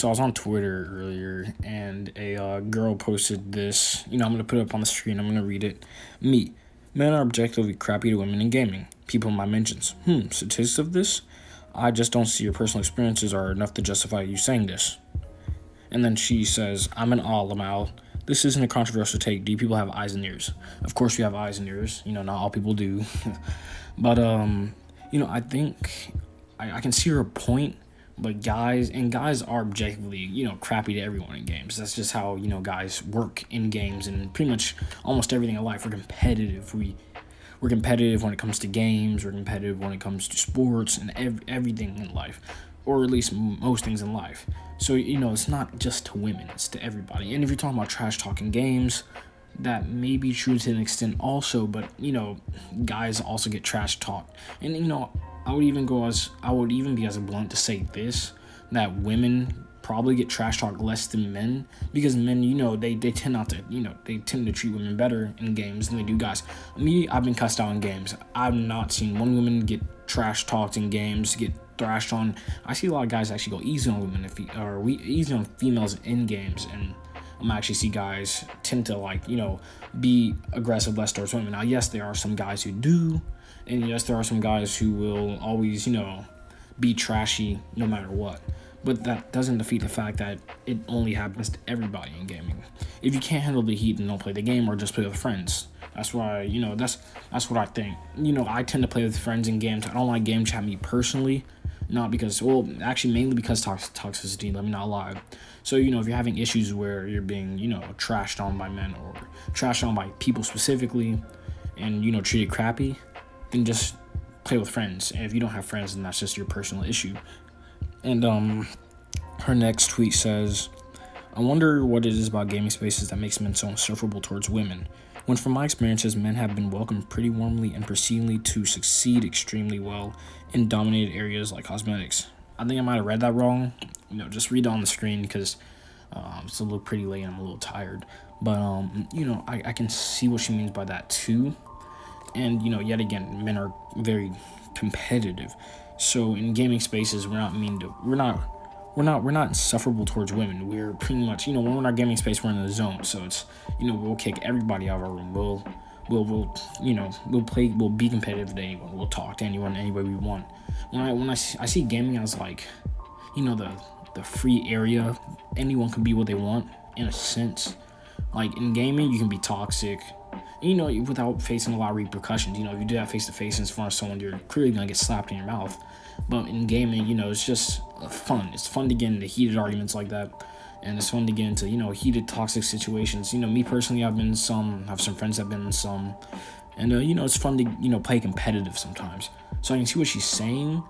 So I was on Twitter earlier, and a girl posted this. I'm gonna put it up on the screen. I'm gonna read it. Me, men are objectively crappy to women in gaming. People in my mentions. Statistics of this? I just don't see your personal experiences are enough to justify you saying this. And then she says, I'm an Alamal. This isn't a controversial take. Do you people have eyes and ears? Of course we have eyes and ears. Not all people do. But I think I can see her point. But guys are objectively, crappy to everyone in games. That's just how, guys work in games and pretty much almost everything in life. We're competitive. We're competitive when it comes to games. We're competitive when it comes to sports and everything in life, or at least most things in life. So, it's not just to women, it's to everybody. And if you're talking about trash talking games, that may be true to an extent also, but, guys also get trash talked. And, I would even be as blunt to say this, that women probably get trash talk less than men, because men, they tend not to, they tend to treat women better in games than they do guys. Me, I've been cussed out in games. I've not seen one woman get trash talked in games, get thrashed on. I see a lot of guys actually go easy on women, easy on females in games, and I actually see guys tend to be aggressive less towards women. Now, yes, there are some guys who do, and yes, there are some guys who will always, be trashy no matter what. But that doesn't defeat the fact that it only happens to everybody in gaming. If you can't handle the heat, then don't play the game or just play with friends. That's why, that's what I think. I tend to play with friends in games. I don't like game chat me personally. Not because, mainly because toxicity, let me not lie. So, if you're having issues where you're being, trashed on by men or trashed on by people specifically and, treated crappy, then just play with friends. And if you don't have friends, then that's just your personal issue. And her next tweet says, I wonder what it is about gaming spaces that makes men so insufferable towards women, when from my experiences, men have been welcomed pretty warmly and proceedingly to succeed extremely well in dominated areas like cosmetics. I think I might have read that wrong. Just read it on the screen because it's a little pretty late and I'm a little tired. But, I can see what she means by that too. And, yet again, men are very competitive. So in gaming spaces, we're not insufferable towards women. We're pretty much, when we're in our gaming space, we're in the zone. So it's, we'll kick everybody out of our room. We'll be competitive to anyone. We'll talk to anyone any way we want. When I see gaming as the free area, anyone can be what they want in a sense. Like in gaming, you can be toxic, without facing a lot of repercussions. If you do that face to face in front of someone, you're clearly gonna get slapped in your mouth. But in gaming, it's just fun. It's fun to get into heated arguments like that, and it's fun to get into heated toxic situations. Me personally, I have some friends that have been in some, and it's fun to play competitive sometimes. So I can see what she's saying,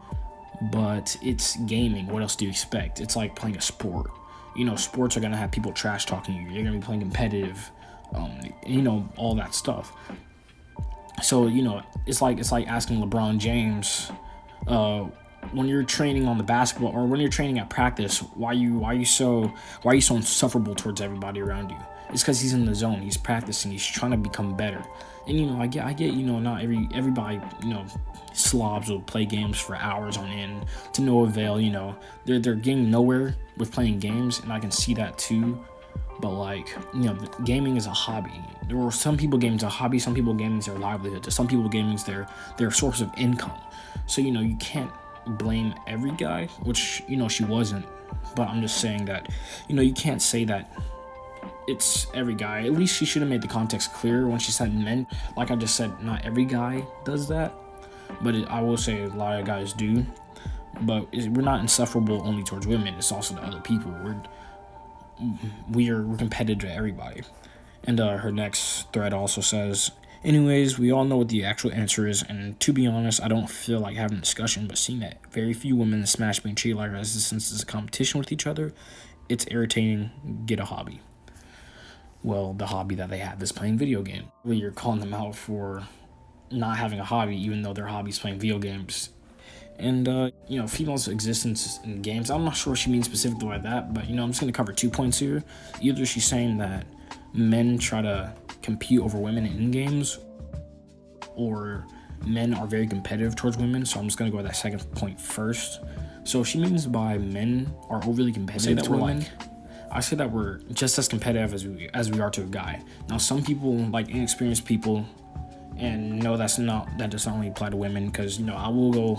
but it's gaming. What else do you expect? It's like playing a sport. Sports are gonna have people trash talking you. You're gonna be playing competitive, all that stuff. So it's like asking LeBron James, when you're training on the basketball or when you're training at practice, why are you so insufferable towards everybody around you? It's because he's in the zone. He's practicing. He's trying to become better. And I get not everybody slobs will play games for hours on end to no avail. They're getting nowhere with playing games, and I can see that too. But gaming is a hobby. There are some people gaming is a hobby. Some people gaming is their livelihood. To some people gaming is their source of income. So you can't blame every guy, which she wasn't. But I'm just saying that you can't say that it's every guy. At least she should have made the context clear when she said men. Like I just said, not every guy does that, but I will say a lot of guys do. But we're not insufferable only towards women. It's also to other people. We're competitive to everybody. And her next thread also says, anyways, we all know what the actual answer is, and to be honest, I don't feel like having a discussion, but seeing that very few women in Smash being treated like resistance is a competition with each other, it's irritating. Get a hobby. Well, the hobby that they have is playing video games. You're calling them out for not having a hobby, even though their hobby is playing video games. And, females' existence in games, I'm not sure what she means specifically by that, but, I'm just going to cover 2 points here. Either she's saying that men try to compete over women in games, or men are very competitive towards women, so I'm just going to go with that second point first. So she means by men are overly competitive to women. I say that we're just as competitive as we are to a guy. Now, some people, like inexperienced people, and no, that does not only apply to women, because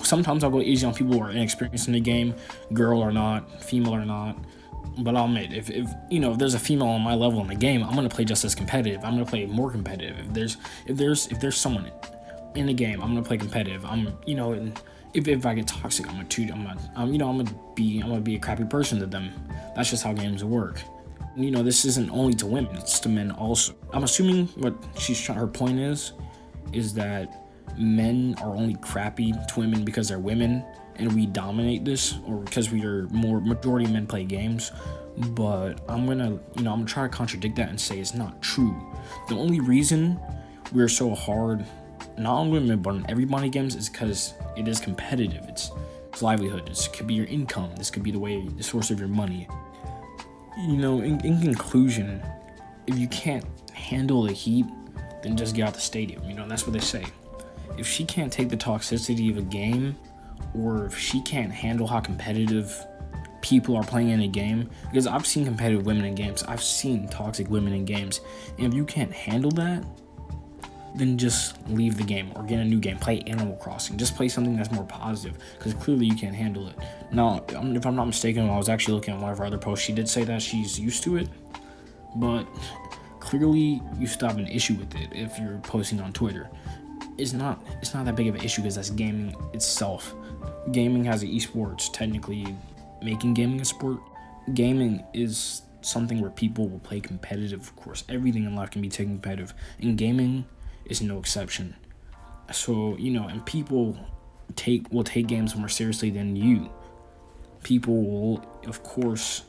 sometimes I'll go easy on people who are inexperienced in the game, girl or not, female or not. But I'll admit, if there's a female on my level in the game, I'm gonna play just as competitive. I'm gonna play more competitive. If there's someone in the game, I'm gonna play competitive. And if I get toxic, I'm gonna be a crappy person to them. That's just how games work. This isn't only to women; it's to men also. I'm assuming what her point is that men are only crappy to women because they're women and we dominate this, or because we are majority men play games. But I'm gonna try to contradict that and say it's not true. The only reason we're so hard, not on women but on everybody games, is because it is competitive. It's livelihood. This could be your income. This could be the source of your money. In conclusion, if you can't handle the heat, then just get out the stadium. That's what they say. If she can't take the toxicity of a game, or if she can't handle how competitive people are playing in a game, because I've seen competitive women in games, I've seen toxic women in games, and if you can't handle that, then just leave the game or get a new game. Play Animal Crossing. Just play something that's more positive, because clearly you can't handle it. Now, if I'm not mistaken, I was actually looking at one of her other posts, she did say that she's used to it, but clearly you still have an issue with it if you're posting on Twitter. It's not that big of an issue, because that's gaming itself. Gaming has esports, technically making gaming a sport. Gaming is something where people will play competitive. Of course, everything in life can be taken competitive, and gaming is no exception. So, and people will take games more seriously than you. People will, of course,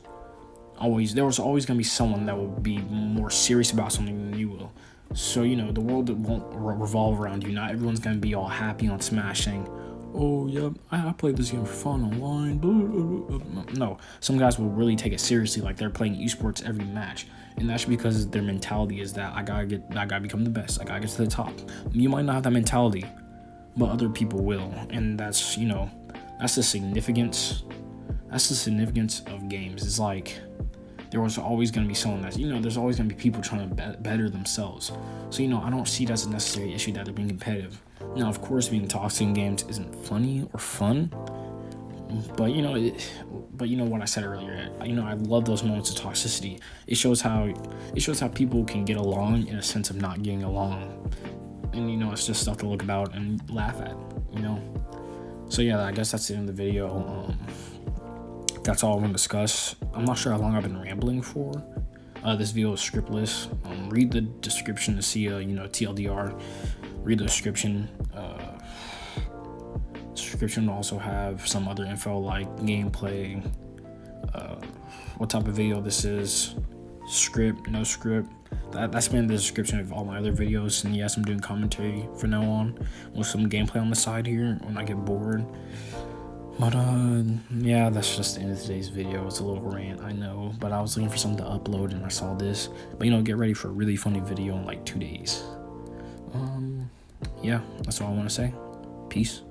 there's always going to be someone that will be more serious about something than you will. So, the world won't revolve around you. Not everyone's going to be all happy on Smash saying, oh, yeah, I played this game for fun online. Blah, blah, blah. No, some guys will really take it seriously, like they're playing esports every match. And that's because their mentality is that I gotta become the best. I gotta get to the top. You might not have that mentality, but other people will. And that's the significance of games. It's like, there was always going to be someone that's, there's always going to be people trying to better themselves. So, I don't see that as a necessary issue that they're being competitive. Now, of course, being toxic in games isn't funny or fun, but what I said earlier, I love those moments of toxicity. It shows how people can get along in a sense of not getting along. And, it's just stuff to look about and laugh at, So, yeah, I guess that's the end of the video. That's all I'm going to discuss. I'm not sure how long I've been rambling for. This video is scriptless. Read the description to see, TLDR. Read the description. Description will also have some other info like gameplay, what type of video this is, script, no script. That's been the description of all my other videos. And yes, I'm doing commentary from now on with some gameplay on the side here when I get bored. But yeah, that's just the end of today's video. It's a little rant, I know, but I was looking for something to upload and I saw this. But get ready for a really funny video in like 2 days. Yeah, that's all I want to say. Peace.